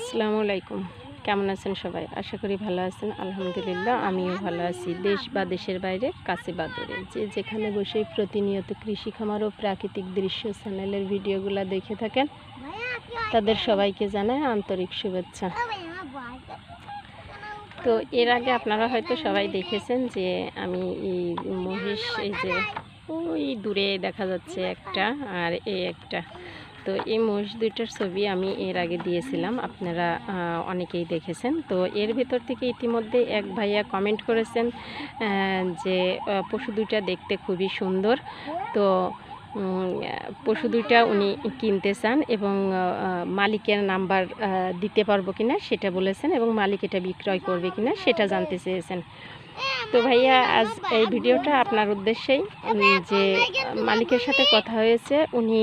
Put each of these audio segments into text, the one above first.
আসসালামু আলাইকুম। কেমন আছেন সবাই? আশা করি ভালো আছেন। আলহামদুলিল্লাহ আমিও ভালো আছি। দেশ বা দেশের বাইরে, কাছে বা দূরে, যে যেখানে বসে প্রতিনিয়ত কৃষি খামার ও প্রাকৃতিক দৃশ্য চ্যানেলের ভিডিওগুলো দেখে থাকেন, তাদের সবাইকে জানাই আন্তরিক শুভেচ্ছা। তো এর আগে আপনারা হয়তো সবাই দেখেছেন যে আমি এই মহিষ, এই যে ওই দূরে দেখা যাচ্ছে একটা, আর এই একটা, তো এই মহিষ দুইটার ছবি আমি এর আগে দিয়েছিলাম, আপনারা অনেকেই দেখেছেন। তো এর ভেতর থেকে ইতিমধ্যে এক ভাইয়া কমেন্ট করেছেন যে পশু দুইটা দেখতে খুবই সুন্দর, তো পশু দুইটা উনি কিনতে চান এবং মালিকের নাম্বার দিতে পারবো কিনা সেটা বলেছেন, এবং মালিক এটা বিক্রয় করবে কিনা সেটা জানতে চেয়েছেন। তো ভাইয়া আজ এই ভিডিওটা আপনার উদ্দেশ্যেই, যে মালিকের সাথে কথা হয়েছে, উনি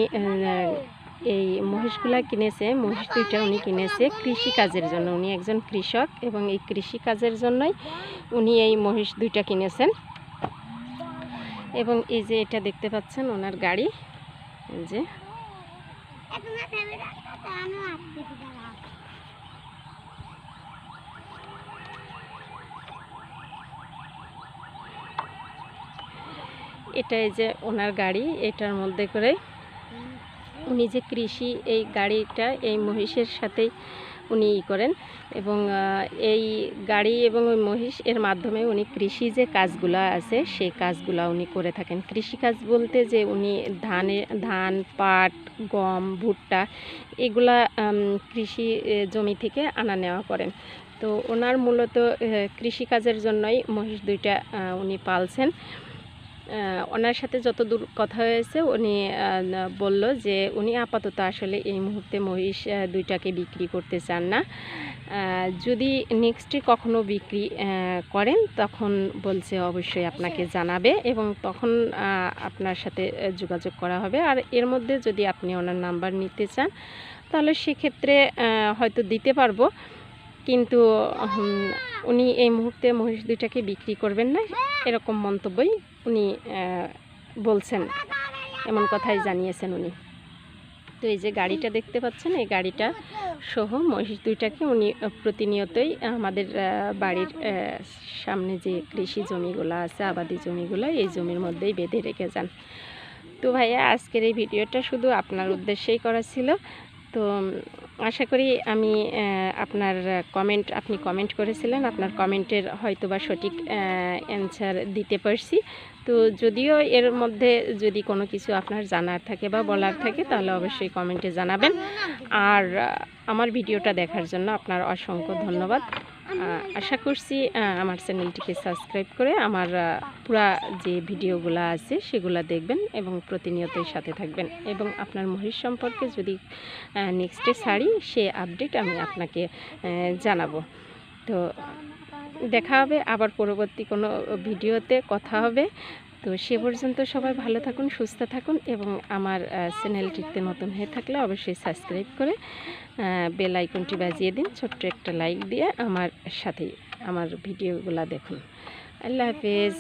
এই মহিষগুলা কিনেছে, মহিষ দুইটা উনি কিনেছে কৃষিকাজের জন্য। উনি একজন কৃষক এবং এই কৃষিকাজের জন্যই উনি এই মহিষ দুইটা কিনেছেন। এবং এই যে এটা দেখতে পাচ্ছেন ওনার গাড়ি, এই যে এটা, এই যে ওনার গাড়ি, এটার মধ্যে করে উনি যে কৃষি, এই গাড়িটা এই মহিষের সাথেই উনি করেন, এবং এই গাড়ি এবং ওই মহিষ এর মাধ্যমে উনি কৃষি যে কাজগুলো আছে সেই কাজগুলো উনি করে থাকেন। কৃষিকাজ বলতে যে উনি ধান, পাট, গম, ভুট্টা এগুলা কৃষি জমি থেকে আনা নেওয়া করেন। তো ওনার মূলত কৃষিকাজের জন্যই মহিষ দুইটা উনি পালছেন। ওনার সাথে যতদূর কথা হয়েছে উনি বলল যে উনি আপাতত আসলে এই মুহূর্তে মহিষ দুইটাকে বিক্রি করতে চান না, যদি নেক্সটে কখনো বিক্রি করেন তখন বলছে অবশ্যই আপনাকে জানাবে এবং তখন আপনার সাথে যোগাযোগ করা হবে। আর এর মধ্যে যদি আপনি ওনার নাম্বার নিতে চান তাহলে সেক্ষেত্রে হয়তো দিতে পারবো, কিন্তু উনি এই মুহূর্তে মহিষ দুইটাকে বিক্রি করবেন না, এরকম মন্তব্যই উনি বলছেন, এমন কথাই জানিয়েছেন উনি। তো এই যে গাড়িটা দেখতে পাচ্ছেন, এই গাড়িটা সহ মহিষ দুইটাকে উনি প্রতিনিয়তই আমাদের বাড়ির সামনে যে কৃষি জমিগুলো আছে, আবাদি জমিগুলো, এই জমির মধ্যেই বেঁধে রেখে যান। তো ভাইয়া আজকের এই ভিডিওটা শুধু আপনার উদ্দেশ্যেই করা ছিল। তো আশা করি আমি আপনার আপনি কমেন্ট করেছিলেন, আপনার কমেন্টের হয়তোবা সঠিক অ্যান্সার দিতে পারছি। তো যদিও এর মধ্যে যদি কোনো কিছু আপনার জানার থাকে বা বলার থাকে তাহলে অবশ্যই কমেন্টে জানাবেন। আর আমার ভিডিওটা দেখার জন্য আপনার অসংখ্য ধন্যবাদ। আশা করছি আমার চ্যানেলটিকে সাবস্ক্রাইব করে আমার পুরা যে ভিডিওগুলো আছে সেগুলো দেখবেন এবং প্রতিনিয়তই সাথে থাকবেন, এবং আপনার মহিষ সম্পর্কে যদি নেক্সটে ছাড়ি সে আপডেট আমি আপনাকে জানাবো। তো দেখা হবে আবার পরবর্তী কোনো ভিডিওতে, কথা হবে। তো সে পর্যন্ত সবাই ভালো থাকুন, সুস্থ থাকুন, এবং আমার চ্যানেলটিতে নতুন হয়ে থাকলে অবশ্যই সাবস্ক্রাইব করে বেল আইকনটি বাজিয়ে দিন, ছোট্ট একটা লাইক দিয়ে আমার সাথেই আমার ভিডিওগুলো দেখুন। আল্লাহ হাফেজ।